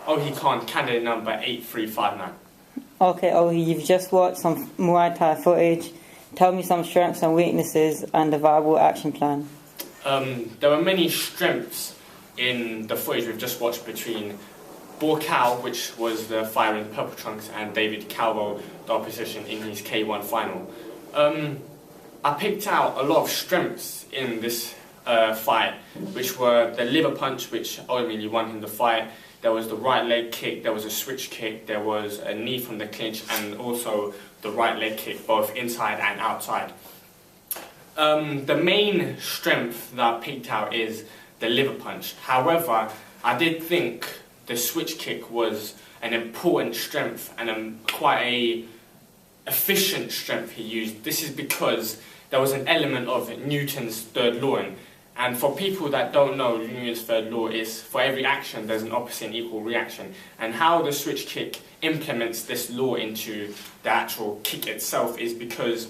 Ohi Khan, candidate number 8359. Okay, Ohi, you've just watched some Muay Thai footage. Tell me some strengths and weaknesses and the viable action plan. There were many strengths in the footage we've just watched between Borcal, which was the fighter in the purple trunks, and David Calvo, the opposition, in his K1 final. I picked out a lot of strengths in this fight, which were the liver punch, which ultimately won him the fight. There was the right leg kick, there was a switch kick, there was a knee from the clinch, and also the right leg kick, both inside and outside. The main strength that I picked out is the liver punch. However, I did think the switch kick was an important strength and quite a efficient strength he used. This is because there was an element of Newton's third law in. And for people that don't know, Newton's third law is for every action there's an opposite and equal reaction. And how the switch kick implements this law into the actual kick itself is because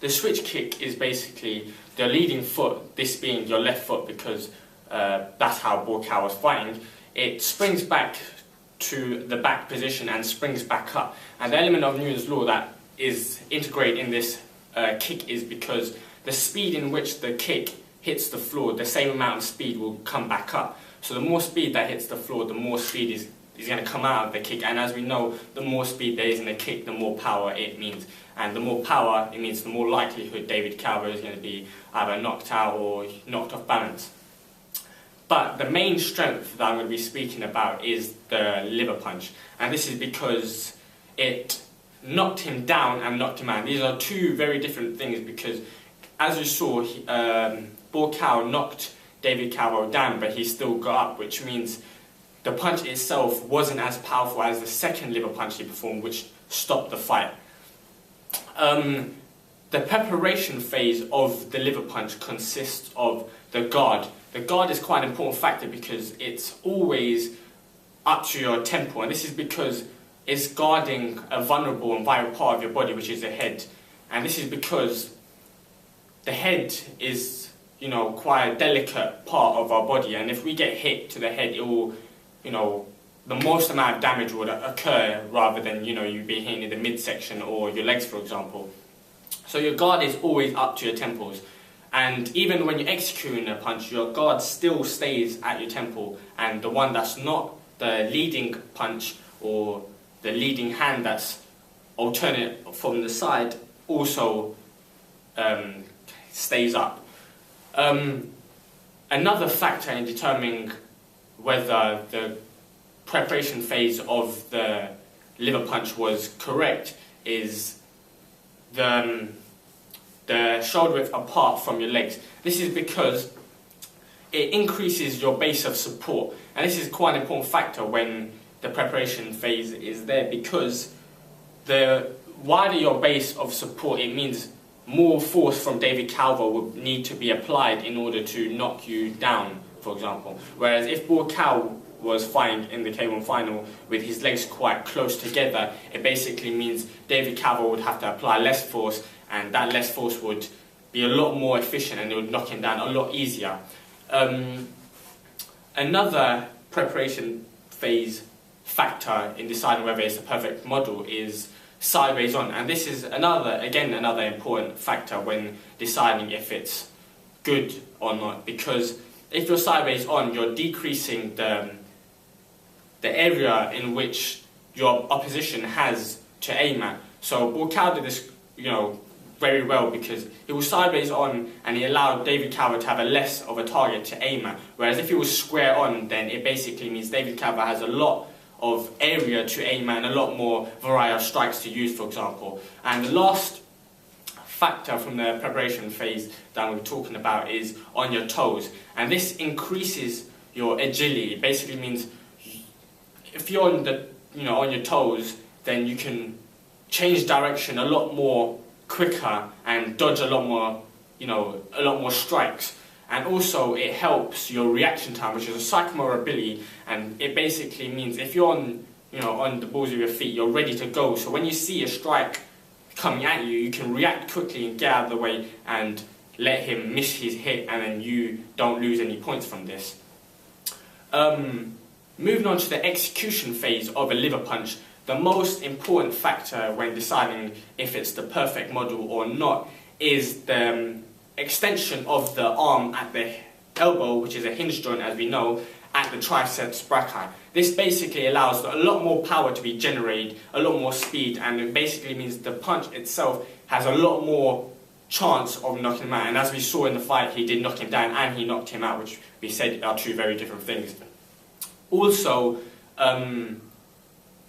the switch kick is basically the leading foot, this being your left foot, because that's how Borcal was fighting. It springs back to the back position and springs back up. And the element of Newton's law that is integrated in this kick is because the speed in which the kick hits the floor, the same amount of speed will come back up. So the more speed that hits the floor, the more speed is going to come out of the kick. And as we know, the more speed there is in the kick, the more power it means. And the more power, it means the more likelihood David Calvo is going to be either knocked out or knocked off balance. But the main strength that I'm going to be speaking about is the liver punch. And this is because it knocked him down and knocked him out. These are two very different things because, as you saw, Borcal knocked David Calvo down, but he still got up, which means the punch itself wasn't as powerful as the second liver punch he performed, which stopped the fight. The preparation phase of the liver punch consists of the guard. The guard is quite an important factor because it's always up to your temple, and this is because it's guarding a vulnerable and vital part of your body, which is the head. And this is because the head is, quite a delicate part of our body, and if we get hit to the head, it will, the most amount of damage would occur rather than, you being hit in the midsection or your legs, for example. So your guard is always up to your temples. And even when you're executing a punch, your guard still stays at your temple, and the one that's not the leading punch or the leading hand that's alternate from the side also stays up. Another factor in determining whether the preparation phase of the liver punch was correct is the shoulder width apart from your legs. This is because it increases your base of support, and this is quite an important factor when the preparation phase is there, because the wider your base of support, it means more force from David Calvo would need to be applied in order to knock you down, for example. Whereas if Borcal was fighting in the K1 final with his legs quite close together, it basically means David Calvo would have to apply less force, and that less force would be a lot more efficient and it would knock him down a lot easier. Another preparation phase factor in deciding whether it's the perfect model is sideways on, and this is another important factor when deciding if it's good or not, because if you're sideways on, you're decreasing the area in which your opposition has to aim at. So Borcal did this, very well because he was sideways on and he allowed David Calvo to have a less of a target to aim at. Whereas if he was square on, then it basically means David Calvo has a lot of area to aim at and a lot more variety of strikes to use, for example. And the last factor from the preparation phase that we're talking about is on your toes. And this increases your agility. It basically means if you're on on your toes, then you can change direction a lot more quicker and dodge a lot more strikes. And also it helps your reaction time, which is a psychomotor ability, and it basically means if you're on the balls of your feet, you're ready to go. So when you see a strike coming at you, you can react quickly and get out of the way and let him miss his hit, and then you don't lose any points from this. Moving on to the execution phase of a liver punch, the most important factor when deciding if it's the perfect model or not is the extension of the arm at the elbow, which is a hinge joint as we know, at the triceps brachii. This basically allows a lot more power to be generated, a lot more speed, and it basically means the punch itself has a lot more chance of knocking him out. And as we saw in the fight, he did knock him down and he knocked him out, which we said are two very different things. Also,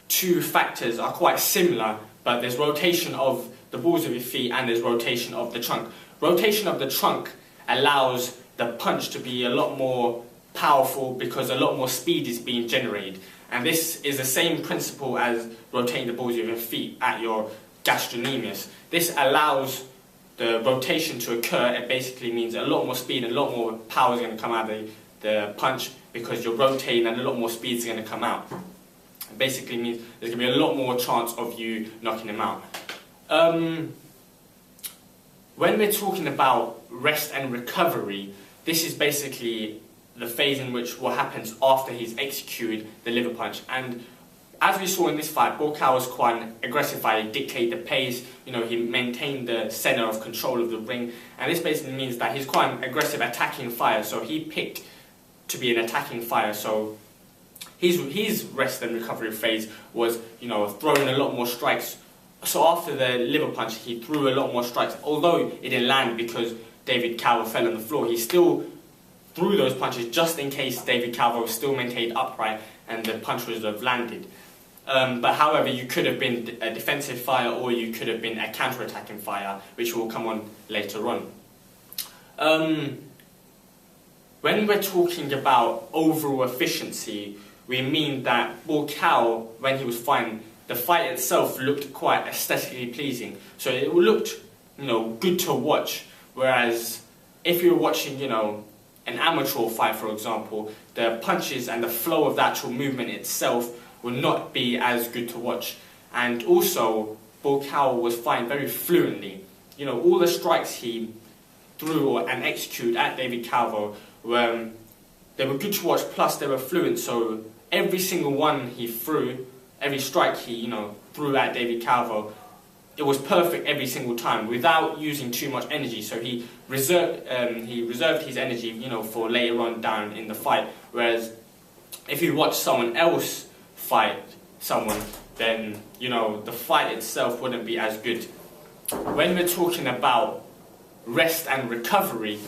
two factors are quite similar, but there's rotation of the balls of your feet and there's rotation of the trunk. Rotation of the trunk allows the punch to be a lot more powerful because a lot more speed is being generated. And this is the same principle as rotating the balls of your feet at your gastrocnemius. This allows the rotation to occur. It basically means a lot more speed and a lot more power is going to come out of the punch because you're rotating and a lot more speed is going to come out. It basically means there's going to be a lot more chance of you knocking him out. When we're talking about rest and recovery, this is basically the phase in which what happens after he's executed the liver punch. And as we saw in this fight, Buakaw was quite an aggressive fighter. He dictated the pace, he maintained the center of control of the ring, and this basically means that he's quite an aggressive attacking fighter, so he picked to be an attacking fighter. So his rest and recovery phase was, throwing a lot more strikes. So after the liver punch, he threw a lot more strikes. Although it didn't land because David Calvo fell on the floor, he still threw those punches just in case David Calvo still maintained upright and the punch would have landed. But however, you could have been a defensive fighter or you could have been a counter-attacking fighter, which will come on later on. When we're talking about overall efficiency, we mean that Buakaw, when he was fighting, the fight itself looked quite aesthetically pleasing. So it looked, good to watch. Whereas if you're watching, an amateur fight, for example, the punches and the flow of the actual movement itself will not be as good to watch. And also, Buakaw was fighting very fluently. All the strikes he threw and executed at David Calvo they were good to watch, plus they were fluent. So every single one he threw, every strike he threw at David Calvo, it was perfect every single time without using too much energy. So he reserved his energy for later on down in the fight. Whereas if you watch someone else fight someone, then the fight itself wouldn't be as good. When we're talking about rest and recovery,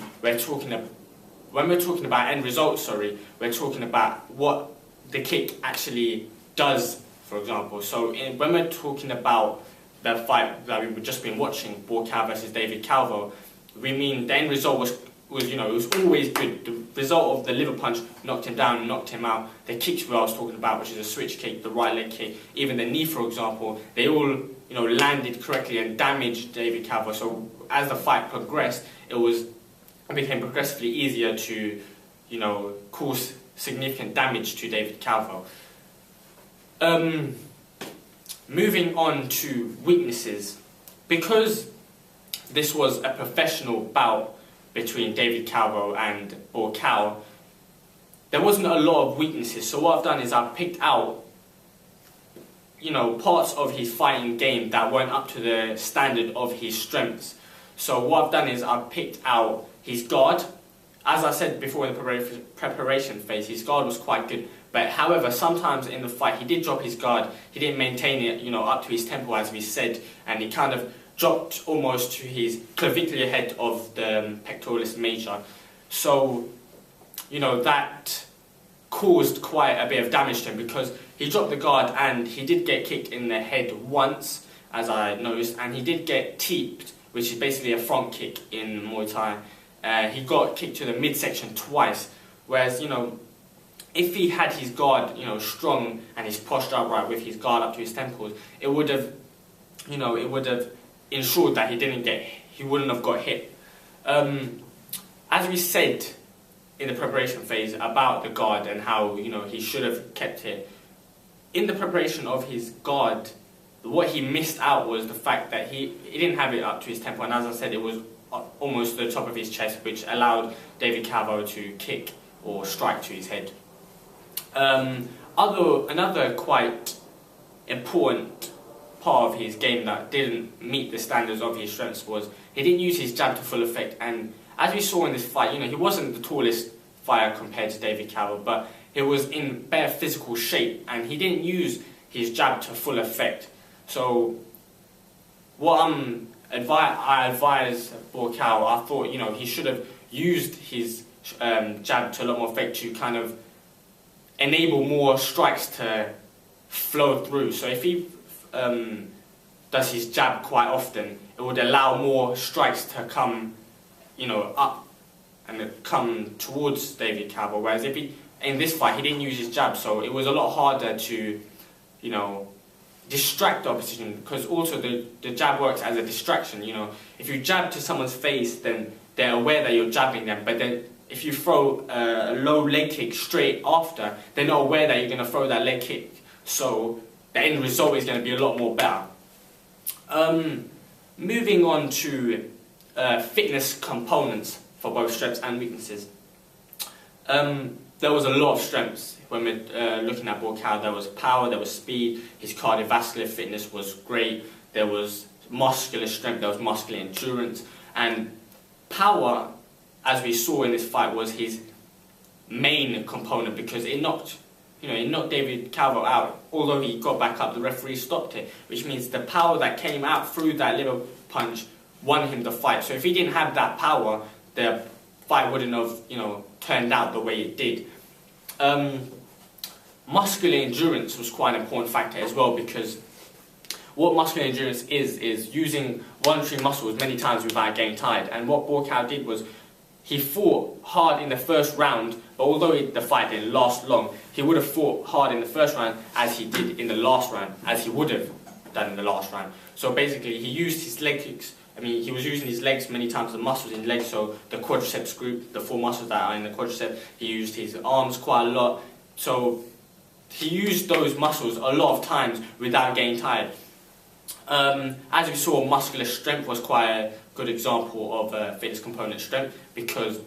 when we're talking about end results, we're talking about what the kick actually does, for example. So when we're talking about the fight that we've just been watching, Buakaw versus David Calvo, we mean the end result was it was always good. The result of the liver punch knocked him down, knocked him out. The kicks I was talking about, which is a switch kick, the right leg kick, even the knee, for example, they all landed correctly and damaged David Calvo. So as the fight progressed, it became progressively easier to cause significant damage to David Calvo. Moving on to weaknesses, because this was a professional bout between David Calvo and Buakaw, there wasn't a lot of weaknesses. So what I've done is I've picked out parts of his fighting game that weren't up to the standard of his strengths. So what I've done is I've picked out his guard. As I said before in the preparation phase, his guard was quite good. But however, sometimes in the fight, he did drop his guard. He didn't maintain it, up to his tempo, as we said, and he kind of dropped almost to his clavicular head of the pectoralis major. So, that caused quite a bit of damage to him because he dropped the guard and he did get kicked in the head once, as I noticed, and he did get teeped, which is basically a front kick in Muay Thai. He got kicked to the midsection twice, whereas, if he had his guard, strong and his posture upright with his guard up to his temples, it would have, ensured that he wouldn't have got hit. As we said in the preparation phase about the guard and how, he should have kept it, in the preparation of his guard, what he missed out was the fact that he didn't have it up to his temple, and as I said, it was almost the top of his chest, which allowed David Calvo to kick or strike to his head. Another quite important part of his game that didn't meet the standards of his strengths was he didn't use his jab to full effect. And as we saw in this fight, he wasn't the tallest fighter compared to David Calvo, but he was in better physical shape, and he didn't use his jab to full effect. So what I advise Borcal, I thought he should have used his jab to a lot more effect to kind of enable more strikes to flow through. So if he does his jab quite often, it would allow more strikes to come up and come towards David Calvo. Whereas if in this fight he didn't use his jab, so it was a lot harder to distract the opposition, because also the jab works as a distraction. If you jab to someone's face, then they're aware that you're jabbing them, but then if you throw a low leg kick straight after, they're not aware that you're going to throw that leg kick, so the end result is going to be a lot more better. Moving on to fitness components for both strengths and weaknesses. There was a lot of strengths when we're looking at Borcal. There was power, there was speed, his cardiovascular fitness was great, there was muscular strength, there was muscular endurance, and power, as we saw in this fight, was his main component, because it knocked David Calvo out. Although he got back up, the referee stopped it, which means the power that came out through that liver punch won him the fight. So if he didn't have that power, the fight wouldn't have turned out the way it did. Muscular endurance was quite an important factor as well, because what muscular endurance is using voluntary muscles many times without getting tired. And what Borcal did was he fought hard in the first round, but although the fight didn't last long, he would have fought hard in the first round as he did in the last round, as he would have done in the last round. So basically he used his leg kicks. He was using his legs many times, the muscles in his legs, so the quadriceps group, the 4 muscles that are in the quadriceps. He used his arms quite a lot. So he used those muscles a lot of times without getting tired. As we saw, muscular strength was quite a good example of fitness component strength, because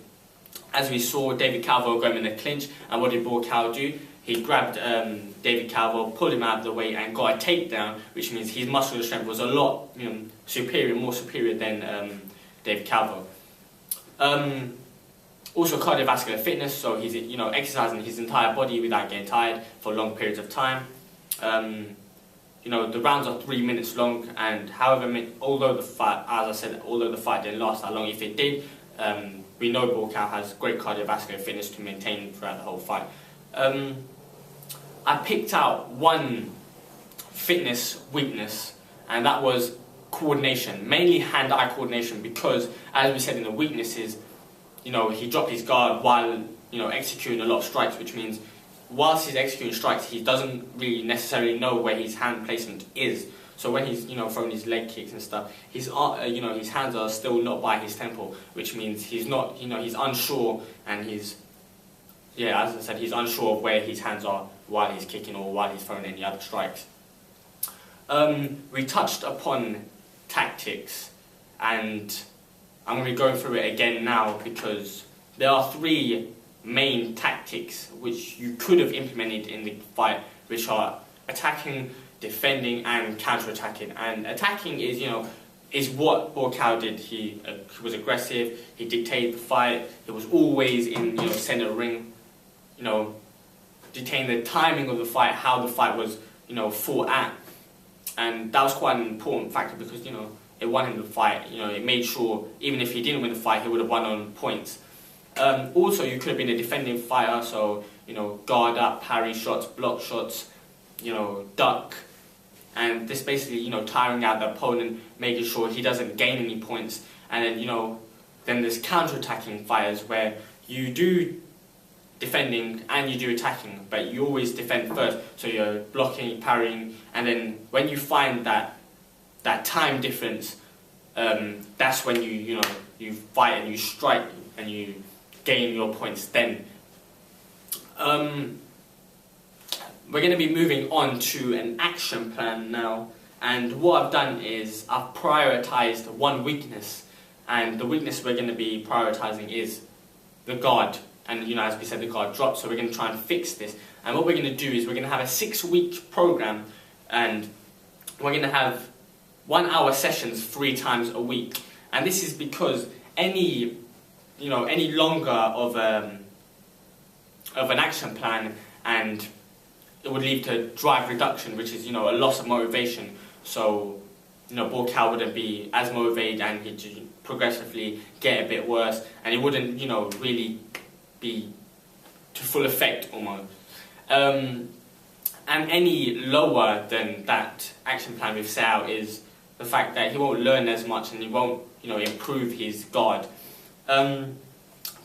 as we saw David Calvo going in the clinch, and what did Borcal do? He grabbed David Calvo, pulled him out of the way, and got a takedown, which means his muscular strength was a lot more superior than David Calvo. Also cardiovascular fitness, so he's exercising his entire body without getting tired for long periods of time. The rounds are 3 minutes long, and although the fight didn't last that long, if it did, we know Borcal has great cardiovascular fitness to maintain throughout the whole fight. I picked out one fitness weakness, and that was coordination, mainly hand-eye coordination, because as we said in the weaknesses, he dropped his guard while executing a lot of strikes, which means whilst he's executing strikes, he doesn't really necessarily know where his hand placement is. So when he's throwing his leg kicks and stuff, his hands are still not by his temple, which means he's not he's unsure, and as I said, he's unsure of where his hands are while he's kicking or while he's throwing any other strikes. We touched upon tactics, and I'm going to be going through it again now, because there are 3 main tactics which you could have implemented in the fight, which are attacking, defending, and counter-attacking. And attacking is what Borcal did. He was aggressive, he dictated the fight, he was always in center ring, dictating the timing of the fight, how the fight was fought at. And that was quite an important factor, because it won him the fight. It made sure even if he didn't win the fight, he would have won on points. Also, you could have been a defending fighter, so guard up, parry shots, block shots, duck, and this basically tiring out the opponent, making sure he doesn't gain any points. And then there's counter-attacking fighters where you do defending and you do attacking, but you always defend first, so you're blocking, parrying, and then when you find that time difference, that's when you fight and you strike and you gain your points then. We're going to be moving on to an action plan now, and what I've done is I've prioritized one weakness, and the weakness we're going to be prioritizing is the guard. and as we said, the guard dropped. So we're going to try and fix this. And what we're going to do is we're going to have a 6-week program, and we're going to have 1-hour sessions 3 times a week. And this is because any longer of an action plan, and it would lead to drive reduction, which is a loss of motivation. So Ball Cow wouldn't be as motivated, and he'd progressively get a bit worse, and it wouldn't really be to full effect almost. And any lower than that action plan we've set out is the fact that he won't learn as much, and he won't improve his guard.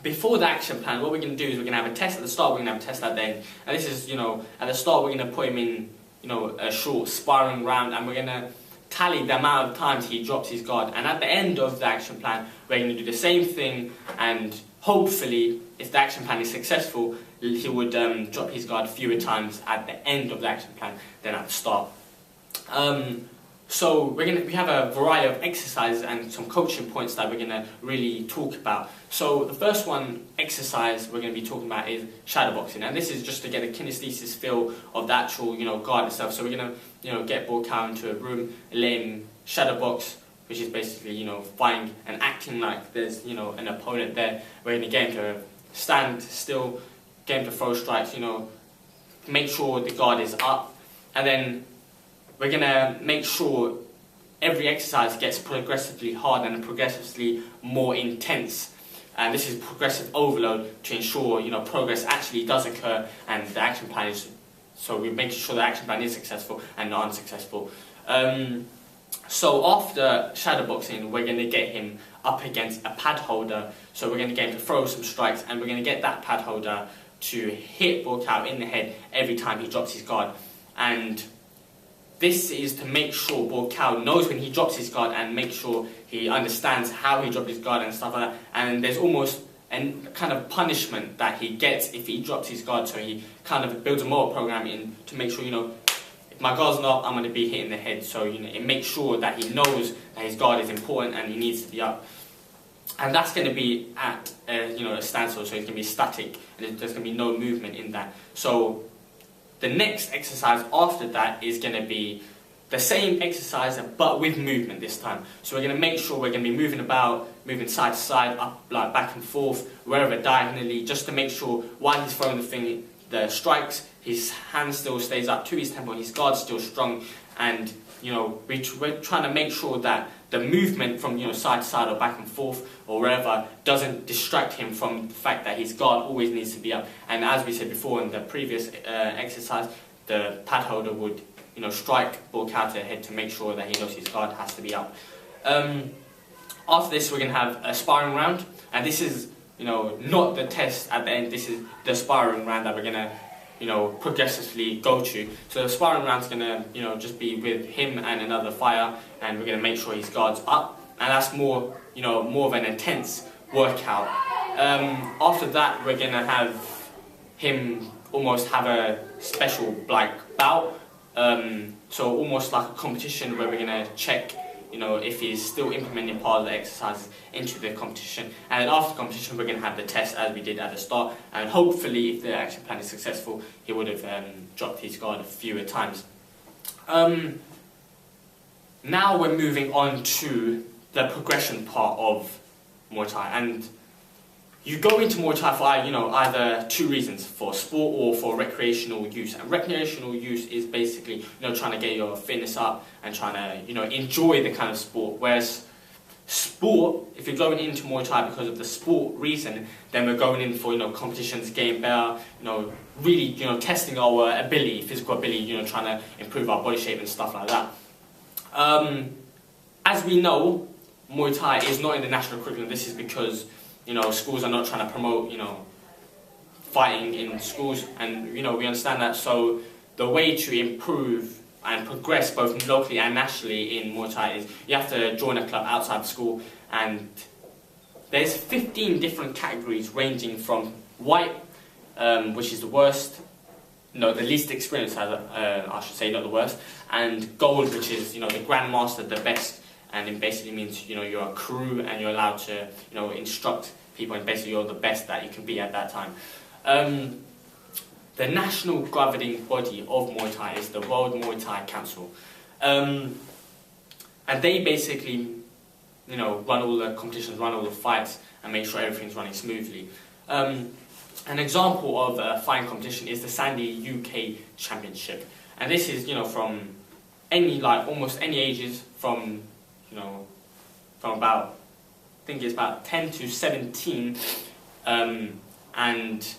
Before the action plan, what we're going to do is we're going to have a test at the start, we're going to have a test at the end. And this is, at the start we're going to put him in, a short sparring round, and we're going to tally the amount of times he drops his guard. And at the end of the action plan, we're going to do the same thing, and hopefully, if the action plan is successful, he would drop his guard fewer times at the end of the action plan than at the start. So we have a variety of exercises and some coaching points that we're going to really talk about. So the first exercise we're going to be talking about is shadowboxing, and this is just to get a kinesthesis feel of the actual guard itself. So we're going to get Ball Cow into a room, let him shadowbox, which is basically fighting and acting like there's an opponent there. We're going to get him to stand still, get him to throw strikes, make sure the guard is up, and then we're going to make sure every exercise gets progressively harder and progressively more intense. And this is progressive overload to ensure progress actually does occur, and the action plan is, so we make sure the action plan is successful and not unsuccessful. So after shadowboxing, we're going to get him up against a pad holder. So we're going to get him to throw some strikes, and we're going to get that pad holder to hit Ball Cow in the head every time he drops his guard. And this is to make sure Ball Cow knows when he drops his guard, and make sure he understands how he dropped his guard and stuff like that. And there's almost a kind of punishment that he gets if he drops his guard, so he kind of builds a moral program in to make sure, if my guard's not, I'm going to be hitting the head. So it makes sure that he knows that his guard is important and he needs to be up. And that's going to be at a standstill, so it's going to be static, and there's going to be no movement in that. So the next exercise after that is going to be the same exercise, but with movement this time. So we're going to make sure we're going to be moving about, moving side to side, up, like back and forth, wherever diagonally, just to make sure while he's throwing the strikes, his hand still stays up to his tempo, his guard's still strong, and we're trying to make sure that the movement from side to side or back and forth or wherever doesn't distract him from the fact that his guard always needs to be up. And as we said before in the previous exercise, the pad holder would strike Ball Cow to the head to make sure that he knows his guard has to be up. After this, we're going to have a sparring round, and this is not the test at the end. This is the sparring round that we're going to progressively go to. So the sparring round's going to just be with him and another fighter, and we're going to make sure his guard's up, and that's more of an intense workout. After that, we're going to have him almost have a special bout, so almost like a competition where we're going to check if he's still implementing part of the exercises into the competition. And then after the competition, we're going to have the test as we did at the start, and hopefully if the action plan is successful, he would have dropped his guard a fewer times. Now we're moving on to the progression part of Muay Thai, and you go into Muay Thai for either two reasons, for sport or for recreational use. And recreational use is basically trying to get your fitness up and trying to enjoy the kind of sport. Whereas sport, if you're going into Muay Thai because of the sport reason, then we're going in for competitions, getting better, really testing our ability, physical ability, trying to improve our body shape and stuff like that. As we know, Muay Thai is not in the national curriculum. This is because schools are not trying to promote, fighting in schools, and we understand that. So the way to improve and progress both locally and nationally in Muay Thai is you have to join a club outside the school, and there's 15 different categories ranging from white, which is the worst, the least experienced, I should say, not the worst, and gold, which is the grandmaster, the best. And it basically means you're a crew, and you're allowed to instruct people, and basically you're the best that you can be at that time. The national governing body of Muay Thai is the World Muay Thai Council. And they basically, run all the competitions, run all the fights, and make sure everything's running smoothly. An example of a fighting competition is the Sandy UK Championship. And this is, from almost any ages, from about, I think it's about 10 to 17, and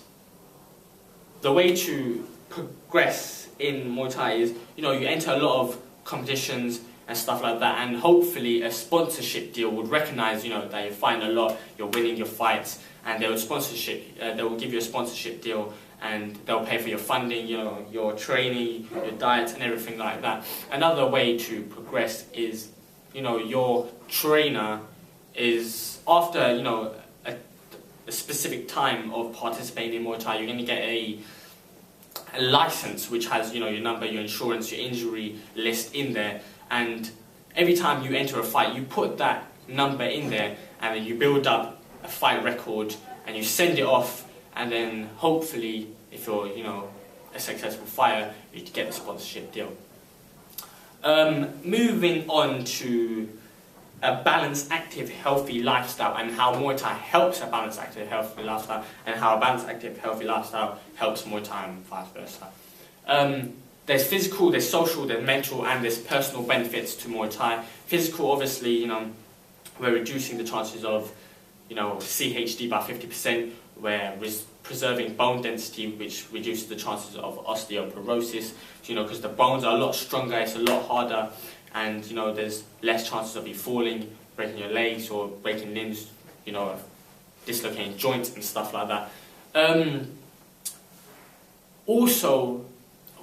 the way to progress in Muay Thai is, you enter a lot of competitions and stuff like that, and hopefully a sponsorship deal would recognize, that you're fighting a lot, you're winning your fights, and they will give you a sponsorship deal, and they'll pay for your funding, your training, your diet, and everything like that. Another way to progress is, your trainer is, after, a specific time of participating in Muay Thai, you're going to get a license which has, your number, your insurance, your injury list in there, and every time you enter a fight, you put that number in there, and then you build up a fight record, and you send it off, and then hopefully, if you're, a successful fighter, you get the sponsorship deal. Moving on to a balanced, active, healthy lifestyle, and how Muay Thai helps a balanced, active, healthy lifestyle, and how a balanced, active, healthy lifestyle helps Muay Thai and vice versa. There's physical, there's social, there's mental, and there's personal benefits to Muay Thai. Physical, obviously, we're reducing the chances of, CHD by 50%. We're preserving bone density, which reduces the chances of osteoporosis. Because the bones are a lot stronger, it's a lot harder, and there's less chances of you falling, breaking your legs, or breaking limbs, dislocating joints and stuff like that. Also,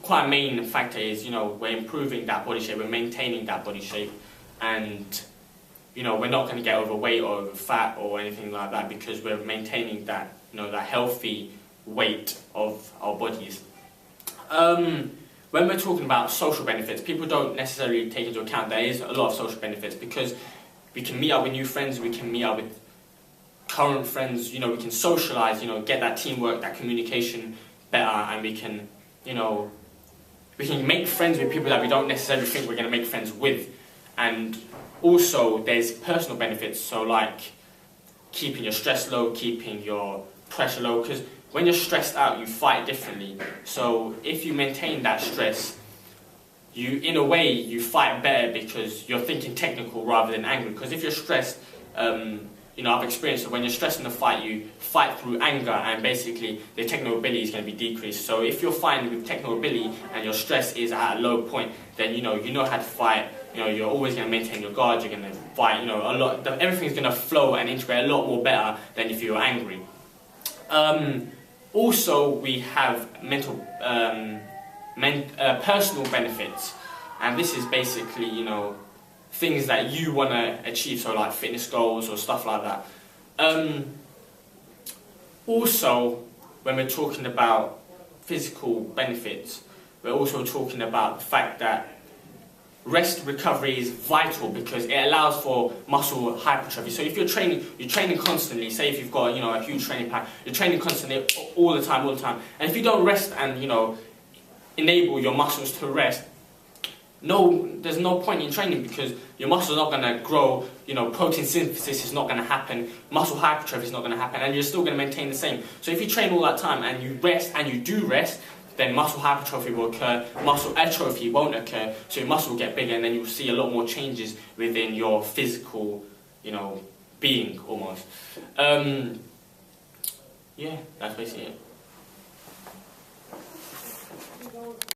quite a main factor is, we're improving that body shape, we're maintaining that body shape, and, we're not going to get overweight or over fat or anything like that, because we're maintaining that, that healthy weight of our bodies. When we're talking about social benefits, people don't necessarily take into account there is a lot of social benefits, because we can meet up with new friends, we can meet up with current friends, we can socialise, get that teamwork, that communication better, and we can make friends with people that we don't necessarily think we're going to make friends with. And also there's personal benefits, so like keeping your stress low, keeping your pressure low, because when you're stressed out, you fight differently. So if you maintain that stress, in a way, you fight better because you're thinking technical rather than angry. Because if you're stressed, I've experienced that when you're stressed in a fight, you fight through anger, and basically the technical ability is going to be decreased. So if you're fighting with technical ability and your stress is at a low point, then you know how to fight. You're always going to maintain your guard. You're going to fight. Everything's going to flow and integrate a lot more better than if you were angry. Also, we have personal benefits, and this is basically, things that you want to achieve, so like fitness goals or stuff like that. Also, when we're talking about physical benefits, we're also talking about the fact that rest recovery is vital, because it allows for muscle hypertrophy. So if you're training constantly, say if you've got a huge training pack, you're training constantly all the time, and if you don't rest and enable your muscles to rest, there's no point in training, because your muscles are not going to grow, protein synthesis is not going to happen, muscle hypertrophy is not going to happen, and you're still going to maintain the same. So if you train all that time and you rest, and you do rest, then muscle hypertrophy will occur, muscle atrophy won't occur, so your muscle will get bigger, and then you'll see a lot more changes within your physical, being, almost. Yeah, that's basically it.